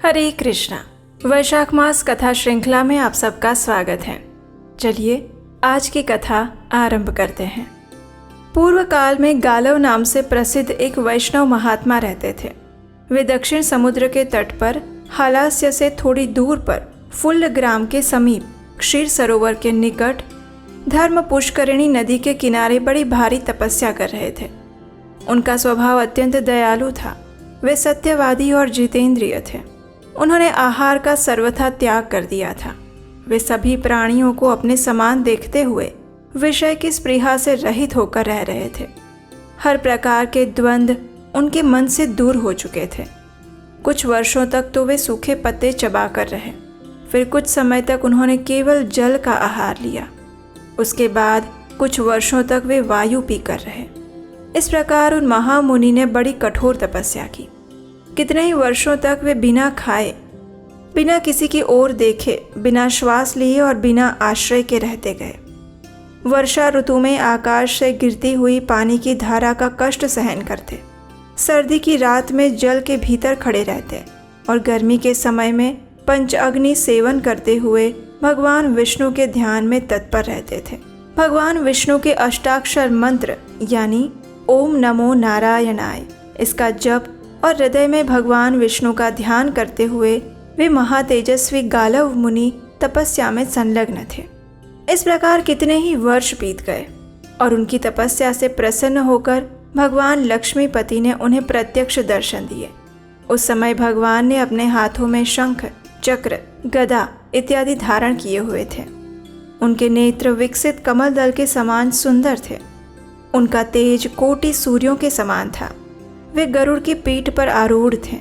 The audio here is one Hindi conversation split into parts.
हरे कृष्णा। वैशाख मास कथा श्रृंखला में आप सबका स्वागत है। चलिए आज की कथा आरंभ करते हैं। पूर्व काल में गालव नाम से प्रसिद्ध एक वैष्णव महात्मा रहते थे। वे दक्षिण समुद्र के तट पर हालास्य से थोड़ी दूर पर फुल्ल ग्राम के समीप क्षीर सरोवर के निकट धर्म पुष्करिणी नदी के किनारे बड़ी भारी तपस्या कर रहे थे। उनका स्वभाव अत्यंत दयालु था। वे सत्यवादी और जितेंद्रिय थे। उन्होंने आहार का सर्वथा त्याग कर दिया था। वे सभी प्राणियों को अपने समान देखते हुए विषय की स्पृहा से रहित होकर रह रहे थे। हर प्रकार के द्वंद्व उनके मन से दूर हो चुके थे। कुछ वर्षों तक तो वे सूखे पत्ते चबा कर रहे। फिर कुछ समय तक उन्होंने केवल जल का आहार लिया। उसके बाद कुछ वर्षों तक वे वायु पीकर रहे। इस प्रकार उन महामुनि ने बड़ी कठोर तपस्या की। कितने ही वर्षों तक वे बिना खाए, बिना किसी की ओर देखे, बिना श्वास लिए और बिना आश्रय के रहते गए। वर्षा ऋतु में आकाश से गिरती हुई पानी की धारा का कष्ट सहन करते। सर्दी की रात में जल के भीतर खड़े रहते और गर्मी के समय में पंच अग्नि सेवन करते हुए भगवान विष्णु के ध्यान में तत्पर रहते थे। भगवान विष्णु के अष्टाक्षर मंत्र यानी ओम नमो नारायणाय, इसका जप और हृदय में भगवान विष्णु का ध्यान करते हुए वे महातेजस्वी गालव मुनि तपस्या में संलग्न थे। इस प्रकार कितने ही वर्ष बीत गए और उनकी तपस्या से प्रसन्न होकर भगवान लक्ष्मीपति ने उन्हें प्रत्यक्ष दर्शन दिए। उस समय भगवान ने अपने हाथों में शंख, चक्र, गदा इत्यादि धारण किए हुए थे। उनके नेत्र विकसित कमल दल के समान सुंदर थे। उनका तेज कोटि सूर्यों के समान था। वे गरुड़ की पीठ पर आरूढ़ थे।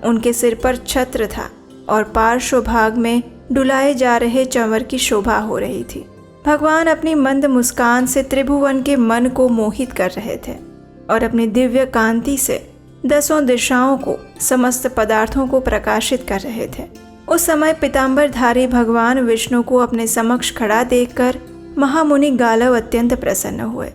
उनके सिर पर छत्र था और पार्श्व भाग में डुलाए जा रहे चंवर की शोभा हो रही थी। भगवान अपनी मंद मुस्कान से त्रिभुवन के मन को मोहित कर रहे थे और अपनी दिव्य कांति से दसों दिशाओं को, समस्त पदार्थों को प्रकाशित कर रहे थे। उस समय पीतांबरधारी भगवान विष्णु को अपने समक्ष खड़ा देखकर महामुनि गालव अत्यंत प्रसन्न हुए।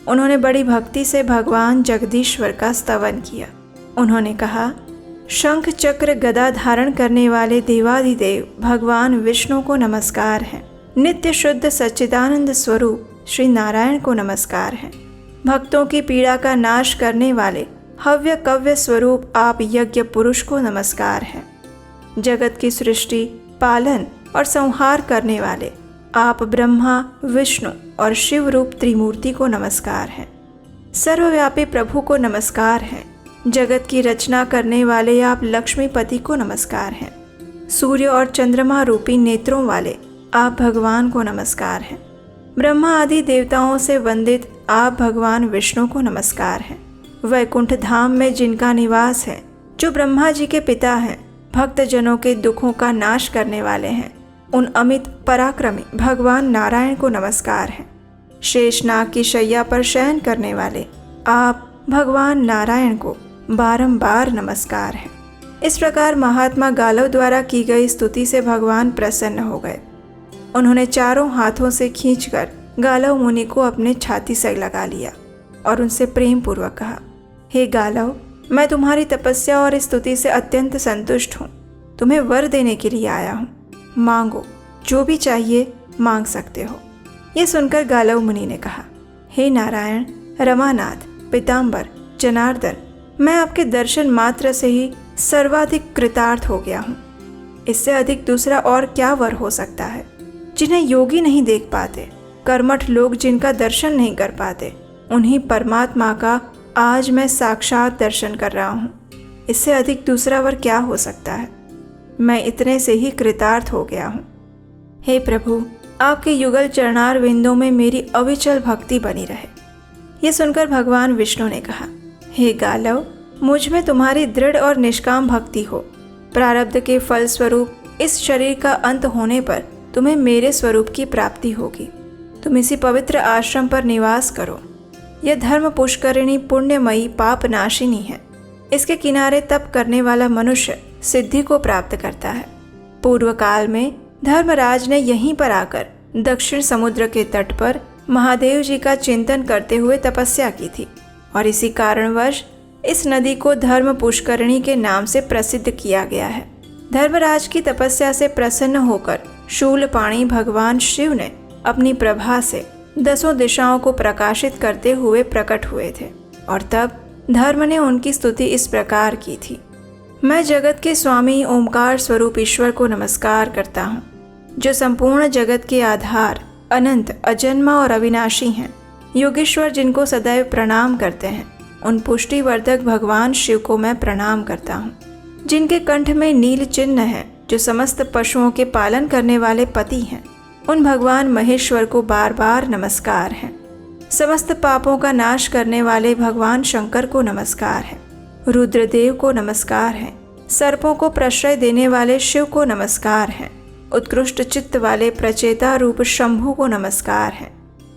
उन्होंने बड़ी भक्ति से भगवान जगदीश्वर का स्तवन किया। उन्होंने कहा, शंख चक्र गदा धारण करने वाले देवाधिदेव भगवान विष्णु को नमस्कार है। नित्य शुद्ध सच्चिदानंद स्वरूप श्री नारायण को नमस्कार है। भक्तों की पीड़ा का नाश करने वाले हव्य कव्य स्वरूप आप यज्ञ पुरुष को नमस्कार है। जगत की सृष्टि, पालन और संहार करने वाले आप ब्रह्मा, विष्णु और शिव रूप त्रिमूर्ति को नमस्कार है। सर्वव्यापी प्रभु को नमस्कार है। जगत की रचना करने वाले आप लक्ष्मीपति को नमस्कार हैं। सूर्य और चंद्रमा रूपी नेत्रों वाले आप भगवान को नमस्कार हैं। ब्रह्मा आदि देवताओं से वंदित आप भगवान विष्णु को नमस्कार हैं। वैकुंठ धाम में जिनका निवास है, जो ब्रह्मा जी के पिता हैं, भक्त जनों के दुखों का नाश करने वाले हैं, उन अमित पराक्रमी भगवान नारायण को नमस्कार है। शेषनाग की शैया पर शयन करने वाले आप भगवान नारायण को बारंबार नमस्कार है। इस प्रकार महात्मा गालव द्वारा की गई स्तुति से भगवान प्रसन्न हो गए। उन्होंने चारों हाथों से खींचकर गालव मुनि को अपने छाती से लगा लिया और उनसे प्रेम पूर्वक कहा, हे गालव, मैं तुम्हारी तपस्या और स्तुति से अत्यंत संतुष्ट हूँ। तुम्हें वर देने के लिए आया हूँ। मांगो, जो भी चाहिए मांग सकते हो। ये सुनकर गालव मुनि ने कहा, हे नारायण, रमानाथ, पीताम्बर, जनार्दन, मैं आपके दर्शन मात्र से ही सर्वाधिक कृतार्थ हो गया हूँ। इससे अधिक दूसरा और क्या वर हो सकता है? जिन्हें योगी नहीं देख पाते, कर्मठ लोग जिनका दर्शन नहीं कर पाते, उन्हीं परमात्मा का आज मैं साक्षात दर्शन कर रहा हूँ। इससे अधिक दूसरा वर क्या हो सकता है? मैं इतने से ही कृतार्थ हो गया हूँ। हे प्रभु, आपके युगल चरणार विंदों में मेरी अविचल भक्ति बनी रहे। ये सुनकर भगवान विष्णु ने कहा, हे गालव, मुझ में तुम्हारी दृढ़ और निष्काम भक्ति हो। प्रारब्ध के फल स्वरूप इस शरीर का अंत होने पर तुम्हें मेरे स्वरूप की प्राप्ति होगी। तुम इसी पवित्र आश्रम पर निवास करो। यह धर्म पुष्करिणी पुण्यमयी पाप नाशिनी है। इसके किनारे तप करने वाला मनुष्य सिद्धि को प्राप्त करता है। पूर्व काल में धर्मराज ने यहीं पर आकर दक्षिण समुद्र के तट पर महादेव जी का चिंतन करते हुए तपस्या की थी और इसी कारणवश इस नदी को धर्म पुष्करिणी के नाम से प्रसिद्ध किया गया है। धर्मराज की तपस्या से प्रसन्न होकर शूलपाणी भगवान शिव ने अपनी प्रभा से 10 दिशाओं को प्रकाशित करते हुए प्रकट हुए थे और तब धर्म ने उनकी स्तुति इस प्रकार की थी। मैं जगत के स्वामी ओमकार स्वरूप ईश्वर को नमस्कार करता हूँ, जो संपूर्ण जगत के आधार, अनंत, अजन्मा और अविनाशी हैं। योगेश्वर जिनको सदैव प्रणाम करते हैं, उन पुष्टिवर्धक भगवान शिव को मैं प्रणाम करता हूँ। जिनके कंठ में नील चिन्ह है, जो समस्त पशुओं के पालन करने वाले पति हैं, उन भगवान महेश्वर को बार बार नमस्कार है। समस्त पापों का नाश करने वाले भगवान शंकर को नमस्कार है। रुद्रदेव को नमस्कार है। सर्पों को प्रश्रय देने वाले शिव को नमस्कार है। उत्कृष्ट चित्त वाले प्रचेता रूप शंभु को नमस्कार है।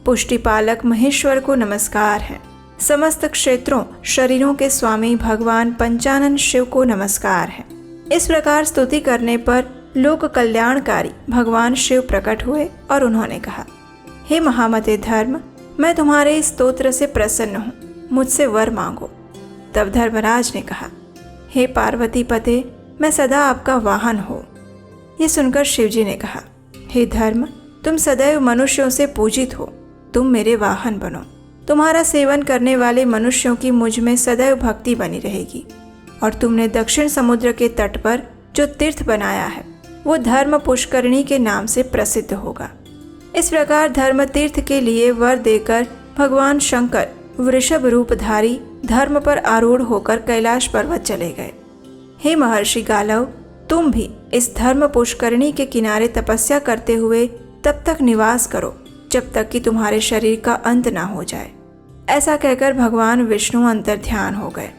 पुष्टिपालक महेश्वर को नमस्कार है। समस्त क्षेत्रों, शरीरों के स्वामी भगवान पंचानन शिव को नमस्कार है। इस प्रकार स्तुति करने पर लोक कल्याणकारी भगवान शिव प्रकट हुए और उन्होंने कहा, हे महामते धर्म, मैं तुम्हारे इस स्तोत्र से प्रसन्न हूँ, मुझसे वर मांगो। तब धर्मराज ने कहा, हे पार्वती पते, मैं सदा आपका वाहन हो। ये सुनकर शिवजी ने कहा, हे धर्म, तुम सदैव मनुष्यों से पूजित हो, तुम मेरे वाहन बनो। तुम्हारा सेवन करने वाले मनुष्यों की मुझ में सदैव भक्ति बनी रहेगी। और तुमने दक्षिण समुद्र के तट पर जो तीर्थ बनाया है, वो धर्म पुष्करणी के नाम से प्रसिद्ध होगा। इस प्रकार धर्म तीर्थ के लिए वर देकर भगवान शंकर वृषभ रूपधारी धर्म पर आरूढ़ होकर कैलाश पर्वत चले गए। हे महर्षि गालव, तुम भी इस धर्म पुष्करणी के किनारे तपस्या करते हुए तब तक निवास करो जब तक कि तुम्हारे शरीर का अंत ना हो जाए। ऐसा कहकर भगवान विष्णु अंतर्ध्यान हो गए।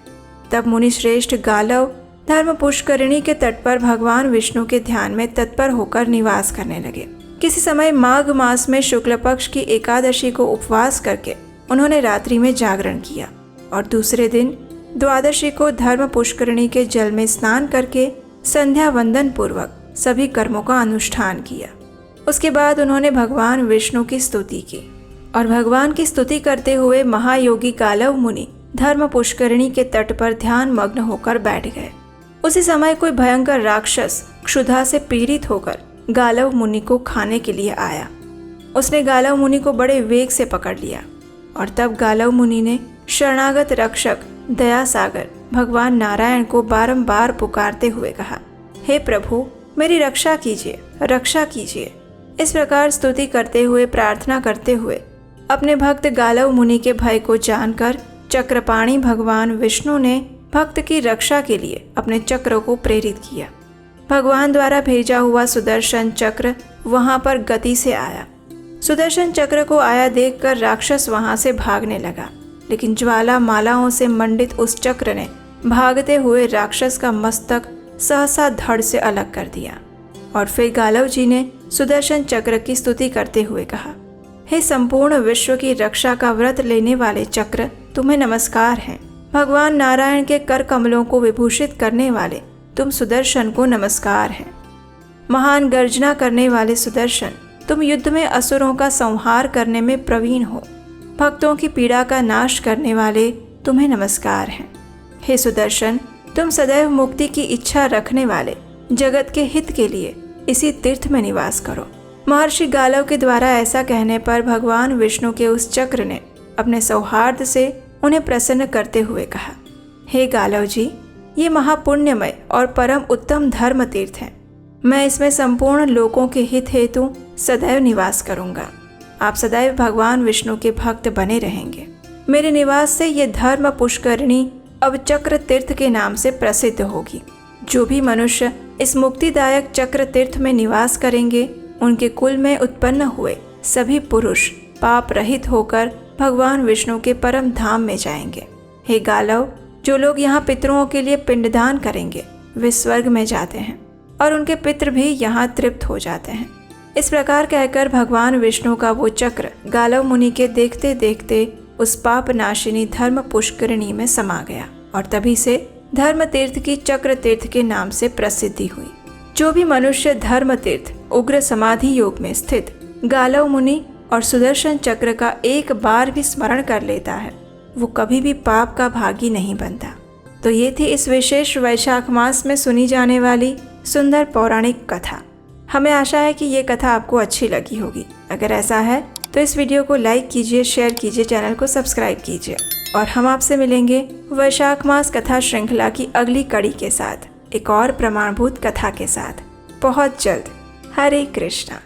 तब मुनि श्रेष्ठ गालव धर्म पुष्करणी के तट पर भगवान विष्णु के ध्यान में तत्पर होकर निवास करने लगे। किसी समय माघ मास में शुक्ल पक्ष की एकादशी को उपवास करके उन्होंने रात्रि में जागरण किया और दूसरे दिन द्वादशी को धर्म पुष्करणी के जल में स्नान करके संध्या वंदन पूर्वक सभी कर्मों का अनुष्ठान किया। उसके बाद उन्होंने भगवान विष्णु की स्तुति की और भगवान की स्तुति करते हुए महायोगी गालव मुनि धर्म पुष्करणी के तट पर ध्यान मग्न होकर बैठ गए। उसी समय कोई भयंकर राक्षस क्षुधा से पीड़ित होकर गालव मुनि को खाने के लिए आया। उसने गालव मुनि को बड़े वेग से पकड़ लिया और तब गालव मुनि ने शरणागत रक्षक दया सागर भगवान नारायण को बारंबार पुकारते हुए कहा, हे प्रभु, मेरी रक्षा कीजिए, रक्षा कीजिए। इस प्रकार स्तुति करते हुए, प्रार्थना करते हुए अपने भक्त गालव मुनि के भय को जानकर चक्रपाणी भगवान विष्णु ने भक्त की रक्षा के लिए अपने चक्र को प्रेरित किया। भगवान द्वारा भेजा हुआ सुदर्शन चक्र वहां पर गति से आया। सुदर्शन चक्र को आया देखकर राक्षस वहां से भागने लगा, लेकिन ज्वाला मालाओं से मंडित उस चक्र ने भागते हुए राक्षस का मस्तक सहसा धड़ से अलग कर दिया। और फिर गालव जी ने सुदर्शन चक्र की स्तुति करते हुए कहा, हे संपूर्ण विश्व की रक्षा का व्रत लेने वाले चक्र, तुम्हें नमस्कार है। भगवान नारायण के कर कमलों को विभूषित करने वाले तुम सुदर्शन को नमस्कार है। महान गर्जना करने वाले सुदर्शन, तुम युद्ध में असुरों का संहार करने में प्रवीण हो। भक्तों की पीड़ा का नाश करने वाले तुम्हें नमस्कार है। हे सुदर्शन, तुम सदैव मुक्ति की इच्छा रखने वाले जगत के हित के लिए इसी तीर्थ में निवास करो। महर्षि गालव के द्वारा ऐसा कहने पर भगवान विष्णु के उस चक्र ने अपने सौहार्द से उन्हें प्रसन्न करते हुए कहा, हे गालव जी, ये महापुण्यमय और परम उत्तम धर्म तीर्थ है। मैं इसमें संपूर्ण लोगों के हित हेतु सदैव निवास करूंगा। आप सदैव भगवान विष्णु के भक्त बने रहेंगे। मेरे निवास से ये धर्म पुष्करणी अब चक्र तीर्थ के नाम से प्रसिद्ध होगी। जो भी मनुष्य इस मुक्तिदायक चक्र तीर्थ में निवास करेंगे, उनके कुल में उत्पन्न हुए सभी पुरुष पाप रहित होकर भगवान विष्णु के परम धाम में जाएंगे। हे गालव, जो लोग यहाँ पितरों के लिए पिंडदान करेंगे, वे स्वर्ग में जाते हैं और उनके पितृ भी यहाँ तृप्त हो जाते हैं। इस प्रकार कहकर भगवान विष्णु का वो चक्र गालव मुनि के देखते देखते उस पाप नाशिनी धर्म पुष्करणी में समा गया और तभी से धर्म तीर्थ की चक्र तीर्थ के नाम से प्रसिद्धि हुई। जो भी मनुष्य धर्म तीर्थ उग्र समाधि योग में स्थित गालव मुनि और सुदर्शन चक्र का एक बार भी स्मरण कर लेता है, वो कभी भी पाप का भागी नहीं बनता। तो ये थी इस विशेष वैशाख मास में सुनी जाने वाली सुंदर पौराणिक कथा। हमें आशा है कि ये कथा आपको अच्छी लगी होगी। अगर ऐसा है तो इस वीडियो को लाइक कीजिए, शेयर कीजिए, चैनल को सब्सक्राइब कीजिए और हम आपसे मिलेंगे वैशाख मास कथा श्रृंखला की अगली कड़ी के साथ, एक और प्रमाणभूत कथा के साथ बहुत जल्द। हरे कृष्णा।